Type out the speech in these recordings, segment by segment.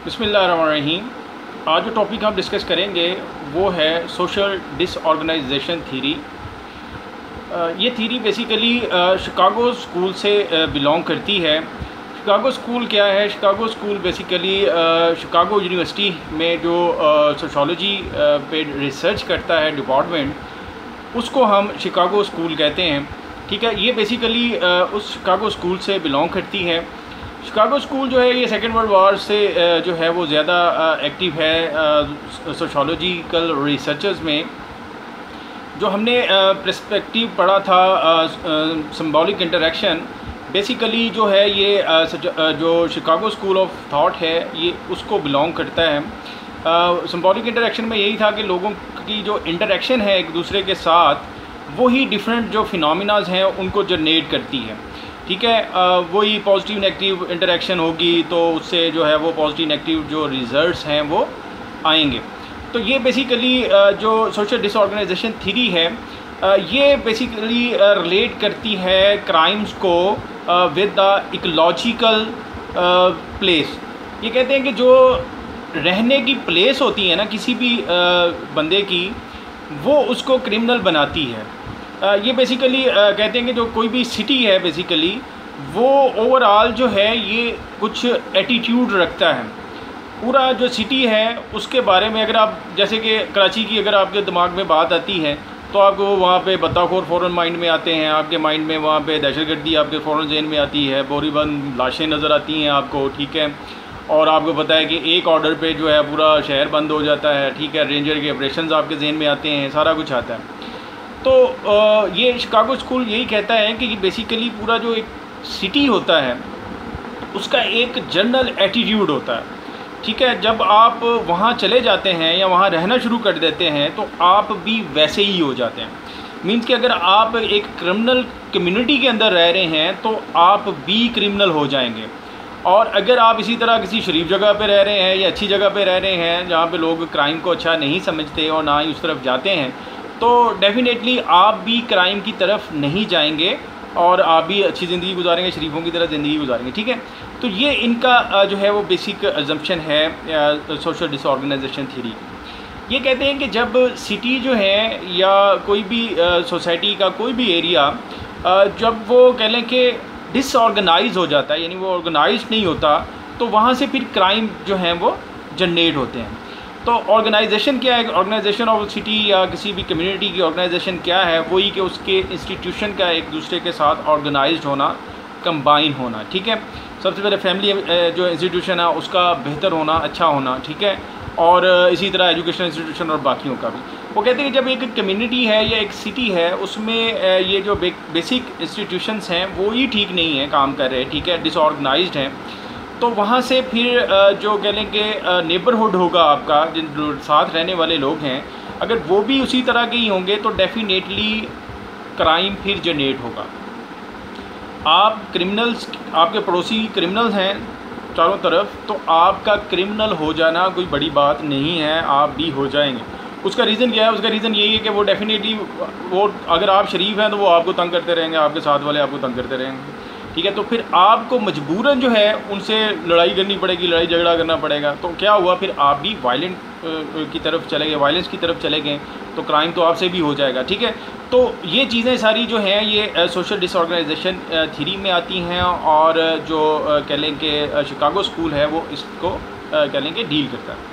बिस्मिल्लाहिर्रहमानिर्रहीम। आज जो टॉपिक हम डिस्कस करेंगे वो है सोशल डिसऑर्गेनाइजेशन थीरी। ये थीरी बेसिकली शिकागो स्कूल से बिलोंग करती है। शिकागो स्कूल क्या है? Chicago school basically Chicago university में जो सोशोलॉजी पे रिसर्च करता है डिपार्टमेंट, उसको हम शिकागो स्कूल कहते हैं। ठीक है, ये बेसिकली उस शिकागो स्कूल से बिलोंग करती है। शिकागो स्कूल जो है ये सेकेंड वर्ल्ड वॉर से जो है वो ज़्यादा एक्टिव है सोशोलॉजिकल रिसर्चेस में। जो हमने पर्सपेक्टिव पढ़ा था सिंबॉलिक इंटरेक्शन, बेसिकली जो है ये जो शिकागो स्कूल ऑफ थॉट है ये उसको बिलोंग करता है। सिंबॉलिक इंटरेक्शन में यही था कि लोगों की जो इंटरेक्शन है एक दूसरे के साथ, वही डिफरेंट जो फिनोमिनाज हैं उनको जनरेट करती है। ठीक है, वही पॉजिटिव नेगेटिव इंटरेक्शन होगी तो उससे जो है वो पॉजिटिव नेगेटिव जो रिजल्ट्स हैं वो आएंगे। तो ये बेसिकली जो सोशल डिसऑर्गेनाइजेशन थ्योरी है ये बेसिकली रिलेट करती है क्राइम्स को विद द इकोलॉजिकल प्लेस। ये कहते हैं कि जो रहने की प्लेस होती है ना किसी भी बंदे की, वो उसको क्रिमिनल बनाती है। ये बेसिकली कहते हैं कि जो कोई भी सिटी है बेसिकली वो ओवरऑल जो है ये कुछ एटीट्यूड रखता है। पूरा जो सिटी है उसके बारे में अगर आप, जैसे कि कराची की अगर आपके दिमाग में बात आती है तो आपको वहाँ पे बत्ताखोर फ़ौरन माइंड में आते हैं, आपके माइंड में वहाँ पे दहशतगर्दी आपके फ़ौरन जहन में आती है, बोरीबंद लाशें नज़र आती हैं आपको। ठीक है, और आपको पता है कि एक ऑर्डर पे जो है पूरा शहर बंद हो जाता है। ठीक है, रेंजर के ऑपरेशंस आपके जहन में आते हैं, सारा कुछ आता है। तो ये शिकागो स्कूल यही कहता है कि बेसिकली पूरा जो एक सिटी होता है उसका एक जनरल एटीट्यूड होता है। ठीक है, जब आप वहाँ चले जाते हैं या वहाँ रहना शुरू कर देते हैं तो आप भी वैसे ही हो जाते हैं। मीन्स कि अगर आप एक क्रिमिनल कम्युनिटी के अंदर रह रहे हैं तो आप भी क्रिमिनल हो जाएंगे। और अगर आप इसी तरह किसी शरीफ जगह पे रह रहे हैं या अच्छी जगह पे रह रहे हैं जहाँ पे लोग क्राइम को अच्छा नहीं समझते और ना ही उस तरफ जाते हैं, तो डेफ़िनेटली आप भी क्राइम की तरफ नहीं जाएंगे और आप भी अच्छी ज़िंदगी गुजारेंगे, शरीफों की तरह ज़िंदगी गुजारेंगे। ठीक है, तो ये इनका जो है वो बेसिक अजम्पशन है सोशल डिसऑर्गेनाइजेशन थ्योरी। ये कहते हैं कि जब सिटी जो है या कोई भी सोसाइटी का कोई भी एरिया जब वो कह लें कि डिसऑर्गेनाइज हो जाता है, यानी वो ऑर्गेनाइज नहीं होता, तो वहाँ से फिर क्राइम जो हैं वो जनरेट होते हैं। तो ऑर्गेनाइजेशन क्या है? ऑर्गेनाइजेशन ऑफ सिटी या किसी भी कम्युनिटी की ऑर्गेनाइजेशन क्या है? वही कि उसके इंस्टीट्यूशन का एक दूसरे के साथ ऑर्गेनाइज्ड होना, कंबाइन होना। ठीक है, सबसे पहले फैमिली जो इंस्टीट्यूशन है उसका बेहतर होना, अच्छा होना। ठीक है, और इसी तरह एजुकेशनल इंस्टीट्यूशन और बाकियों का भी। वो कहते हैं कि जब एक कम्युनिटी है या एक सिटी है उसमें ये जो बेसिक इंस्टीट्यूशंस हैं वो ही ठीक नहीं है, काम कर रहे हैं। ठीक है, डिसऑर्गेनाइज्ड हैं, तो वहाँ से फिर जो कह लें कि नेबरहुड होगा आपका, जिन साथ रहने वाले लोग हैं, अगर वो भी उसी तरह के ही होंगे तो डेफिनेटली क्राइम फिर जनरेट होगा। आप क्रिमिनल्स, आपके पड़ोसी क्रिमिनल्स हैं चारों तरफ, तो आपका क्रिमिनल हो जाना कोई बड़ी बात नहीं है, आप भी हो जाएंगे। उसका रीज़न क्या है? उसका रीज़न यही है कि वो डेफिनेटली वो, अगर आप शरीफ हैं तो वो आपको तंग करते रहेंगे, आपके साथ वाले आपको तंग करते रहेंगे। ठीक है, तो फिर आपको मजबूरन जो है उनसे लड़ाई करनी पड़ेगी, लड़ाई झगड़ा करना पड़ेगा। तो क्या हुआ, फिर आप भी वायलेंट की तरफ चले गए, वायलेंस की तरफ चले गए, तो क्राइम तो आपसे भी हो जाएगा। ठीक है, तो ये चीज़ें सारी जो हैं ये सोशल डिसऑर्गेनाइजेशन थ्योरी में आती हैं, और जो कह लें कि शिकागो स्कूल है वो इसको कह लें कि डील करता है।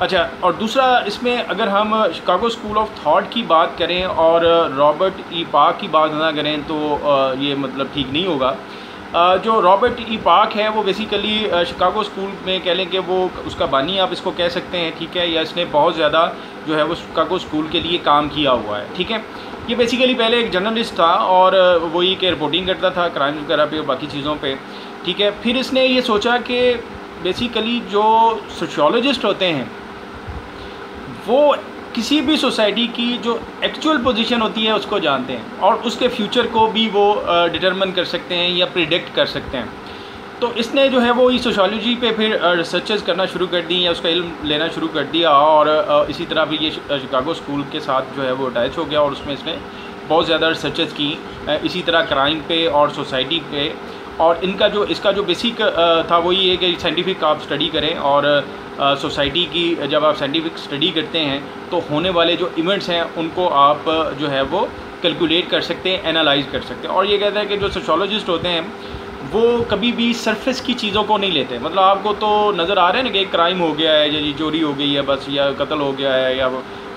अच्छा, और दूसरा इसमें अगर हम शिकागो स्कूल ऑफ थॉट की बात करें और रॉबर्ट ई पार्क की बात ना करें तो ये मतलब ठीक नहीं होगा। जो रॉबर्ट ई पार्क है वो बेसिकली शिकागो स्कूल में कह लें कि वो उसका बानी आप इसको कह सकते हैं। ठीक है, या इसने बहुत ज़्यादा जो है वो शिकागो स्कूल के लिए काम किया हुआ है। ठीक है, ये बेसिकली पहले एक जर्नलिस्ट था और वही के रिपोर्टिंग करता था क्राइम वगैरह पे और बाकी चीज़ों पे। ठीक है, फिर इसने ये सोचा कि बेसिकली जो सोशियोलॉजिस्ट होते हैं वो किसी भी सोसाइटी की जो एक्चुअल पोजीशन होती है उसको जानते हैं और उसके फ्यूचर को भी वो डिटरमिन कर सकते हैं या प्रिडिक्ट कर सकते हैं। तो इसने जो है वो इस सोशियोलॉजी पे फिर रिसर्चेस करना शुरू कर दी या उसका इल्म लेना शुरू कर दिया, और इसी तरह फिर ये शिकागो स्कूल के साथ जो है वो अटैच हो गया और उसमें इसने बहुत ज़्यादा रिसर्चेस की इसी तरह क्राइम पे और सोसाइटी पे। और इसका जो बेसिक था वो ये है कि साइंटिफिक आप स्टडी करें और सोसाइटी की जब आप साइंटिफिक स्टडी करते हैं तो होने वाले जो इवेंट्स हैं उनको आप जो है वो कैलकुलेट कर सकते हैं, एनालाइज कर सकते हैं। और ये कहता है कि जो सोशोलॉजिस्ट होते हैं वो कभी भी सरफेस की चीज़ों को नहीं लेते। मतलब आपको तो नज़र आ रहा है ना कि एक क्राइम हो गया है, या चोरी हो गई है बस, या कत्ल हो गया है, या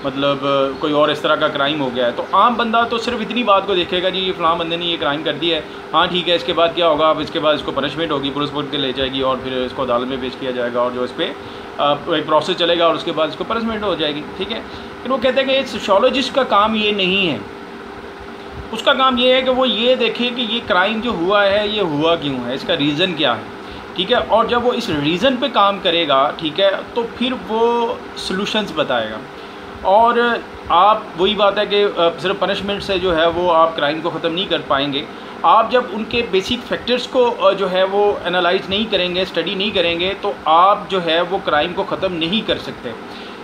मतलब कोई और इस तरह का क्राइम हो गया है, तो आम बंदा तो सिर्फ इतनी बात को देखेगा, जी ये फ़लाँ बंदे ने ये क्राइम कर दिया है, हाँ ठीक है, इसके बाद क्या होगा, अब इसके बाद इसको पनिशमेंट होगी, पुलिस पकड़ के ले जाएगी और फिर इसको अदालत में पेश किया जाएगा और जो इस पर एक प्रोसेस चलेगा और उसके बाद इसको पनिशमेंट हो जाएगी, ठीक है। लेकिन वो कहते हैं कि सोशियोलॉजिस्ट का काम ये नहीं है। उसका काम ये है कि वो ये देखे कि ये क्राइम जो हुआ है ये हुआ क्यों है, इसका रीज़न क्या है, ठीक है। और जब वो इस रीज़न पे काम करेगा, ठीक है, तो फिर वो सॉल्यूशंस बताएगा। और आप वही बात है कि सिर्फ पनिशमेंट से जो है वो आप क्राइम को ख़त्म नहीं कर पाएंगे। आप जब उनके बेसिक फैक्टर्स को जो है वो एनालाइज नहीं करेंगे, स्टडी नहीं करेंगे, तो आप जो है वो क्राइम को ख़त्म नहीं कर सकते,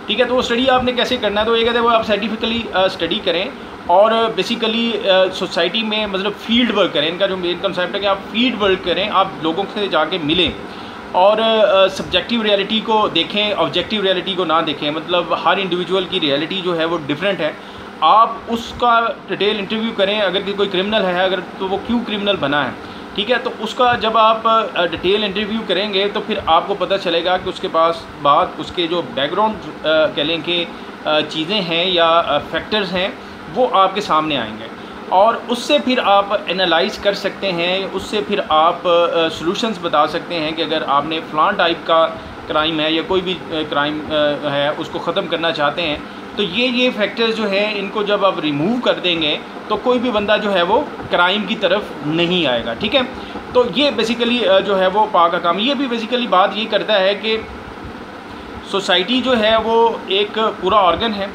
ठीक है। तो वो स्टडी आपने कैसे करना है, तो ये कहते हैं वो आप साइंटिफिकली स्टडी करें और बेसिकली सोसाइटी में मतलब फील्ड वर्क करें। इनका जो मेन कंसेप्ट है कि आप फील्ड वर्क करें, आप लोगों से जाके मिलें और सब्जेक्टिव रियलिटी को देखें, ऑब्जेक्टिव रियलिटी को ना देखें। मतलब हर इंडिविजुअल की रियलिटी जो है वो डिफरेंट है। आप उसका डिटेल इंटरव्यू करें, अगर कोई क्रिमिनल है अगर, तो वो क्यों क्रिमिनल बना है, ठीक है। तो उसका जब आप डिटेल इंटरव्यू करेंगे तो फिर आपको पता चलेगा कि उसके पास बात उसके जो बैकग्राउंड कह लें कि चीज़ें हैं या फैक्टर्स हैं वो आपके सामने आएंगे और उससे फिर आप एनालाइज कर सकते हैं, उससे फिर आप सॉल्यूशंस बता सकते हैं कि अगर आपने फ़लाँ टाइप का क्राइम है या कोई भी क्राइम है उसको ख़त्म करना चाहते हैं, तो ये फैक्टर्स जो है इनको जब आप रिमूव कर देंगे तो कोई भी बंदा जो है वो क्राइम की तरफ नहीं आएगा, ठीक है। तो ये बेसिकली जो है वो पा का काम, ये भी बेसिकली बात ये करता है कि सोसाइटी जो है वो एक पूरा ऑर्गन है,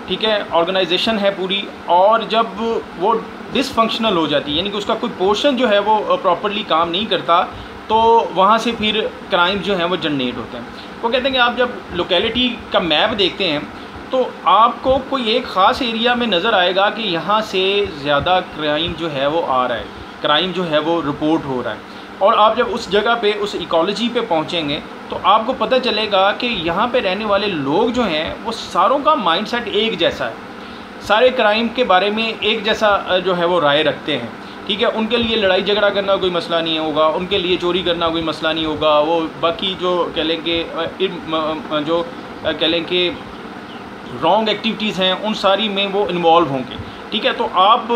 ठीक है, ऑर्गेनाइजेशन है पूरी, और जब वो डिसफंक्शनल हो जाती है यानी कि उसका कोई पोर्शन जो है वो प्रॉपरली काम नहीं करता, तो वहाँ से फिर क्राइम जो है वो जनरेट होते हैं। वो कहते हैं कि आप जब लोकेलिटी का मैप देखते हैं तो आपको कोई एक ख़ास एरिया में नज़र आएगा कि यहाँ से ज़्यादा क्राइम जो है वो आ रहा है, क्राइम जो है वो रिपोर्ट हो रहा है। और आप जब उस जगह पे, उस इकोलॉजी पे पहुँचेंगे तो आपको पता चलेगा कि यहाँ पे रहने वाले लोग जो हैं वो सारों का माइंडसेट एक जैसा है, सारे क्राइम के बारे में एक जैसा जो है वो राय रखते हैं, ठीक है। उनके लिए लड़ाई झगड़ा करना कोई मसला नहीं होगा, उनके लिए चोरी करना कोई मसला नहीं होगा, वो बाकी जो कह लें कि जो कह लें कि रॉन्ग एक्टिविटीज़ हैं उन सारी में वो इन्वॉल्व होंगे, ठीक है। तो आप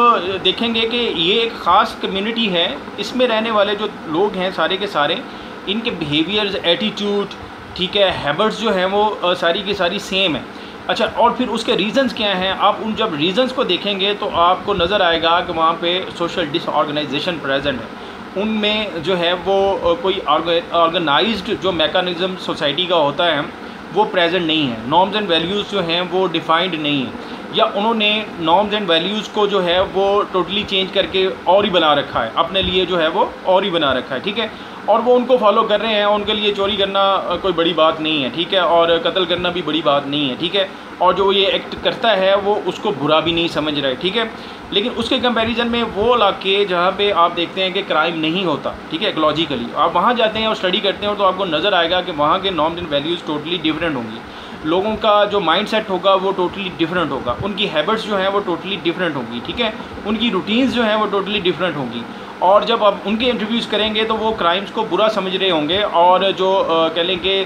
देखेंगे कि ये एक ख़ास कम्युनिटी है, इसमें रहने वाले जो लोग हैं सारे के सारे, इनके बिहेवियर्स, एटीट्यूड, ठीक है, हैबिट्स जो हैं वो सारी की सारी सेम है। अच्छा, और फिर उसके रीज़न्स क्या हैं, आप उन जब रीज़न्स को देखेंगे तो आपको नज़र आएगा कि वहाँ पे सोशल डिसऑर्गेनाइजेशन प्रेजेंट है। उनमें जो है वो कोई ऑर्गेनाइज्ड जो मैकेनिज़्म सोसाइटी का होता है वो प्रेजेंट नहीं है। नॉर्म्स एंड वैल्यूज़ जो हैं वो डिफाइंड नहीं है, या उन्होंने नॉर्म्स एंड वैल्यूज़ को जो है वो टोटली चेंज करके और ही बना रखा है, अपने लिए जो है वो और ही बना रखा है, ठीक है। और वो उनको फॉलो कर रहे हैं, उनके लिए चोरी करना कोई बड़ी बात नहीं है, ठीक है, और कत्ल करना भी बड़ी बात नहीं है, ठीक है। और जो ये एक्ट करता है वो उसको बुरा भी नहीं समझ रहे, ठीक है। लेकिन उसके कंपैरिजन में वो इलाके जहाँ पे आप देखते हैं कि क्राइम नहीं होता, ठीक है, इकोलॉजिकली आप वहाँ जाते हैं और स्टडी करते हैं तो आपको नज़र आएगा कि वहाँ के norms and values totally different होंगी, लोगों का जो माइंडसेट होगा वो टोटली डिफरेंट होगा, उनकी हैबिट्स जो हैं वो टोटली डिफरेंट होंगी, ठीक है, उनकी रूटीन्स जो हैं वो टोटली डिफरेंट होंगी। और जब आप उनके इंटरव्यूज़ करेंगे तो वो क्राइम्स को बुरा समझ रहे होंगे और जो कह लें कि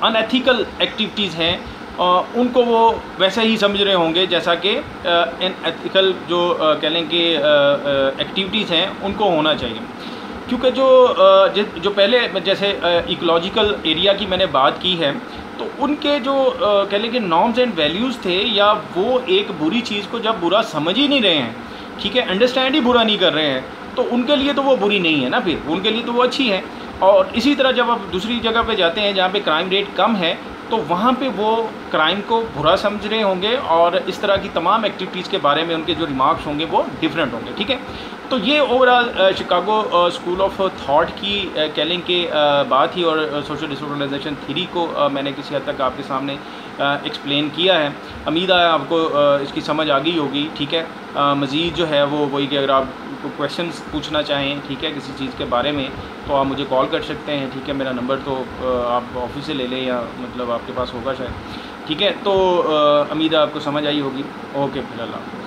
अनएथिकल एक्टिविटीज़ हैं उनको वो वैसे ही समझ रहे होंगे जैसा कि अनएथिकल जो कह लें कि एक्टिविटीज़ हैं उनको होना चाहिए। क्योंकि जो पहले जैसे इकोलॉजिकल एरिया की मैंने बात की है, तो उनके जो कह लें कि नॉर्म्स एंड वैल्यूज़ थे, या वो एक बुरी चीज़ को जब बुरा समझ ही नहीं रहे हैं, ठीक है, अंडरस्टैंड ही बुरा नहीं कर रहे हैं, तो उनके लिए तो वो बुरी नहीं है ना, फिर उनके लिए तो वो अच्छी है। और इसी तरह जब आप दूसरी जगह पे जाते हैं जहाँ पे क्राइम रेट कम है, तो वहाँ पे वो क्राइम को बुरा समझ रहे होंगे और इस तरह की तमाम एक्टिविटीज़ के बारे में उनके जो रिमार्क्स होंगे वो डिफरेंट होंगे, ठीक है। तो ये overall Chicago school of thought की कह लें कि बात ही, और सोशल डिसऑर्गेनाइजेशन थ्योरी को मैंने किसी हद तक आपके सामने एक्सप्लेन किया है। उम्मीद है आपको इसकी समझ आ गई होगी। ठीक है, मज़ीद जो है वो वही कि अगर आप क्वेश्चंस पूछना चाहें, ठीक है, किसी चीज़ के बारे में, तो आप मुझे कॉल कर सकते हैं। ठीक है, मेरा नंबर तो आप ऑफिस से ले लें, या मतलब आपके पास होगा शायद। ठीक है, तो उम्मीद है आपको समझ आई होगी। ओके, फिर अल्लाह।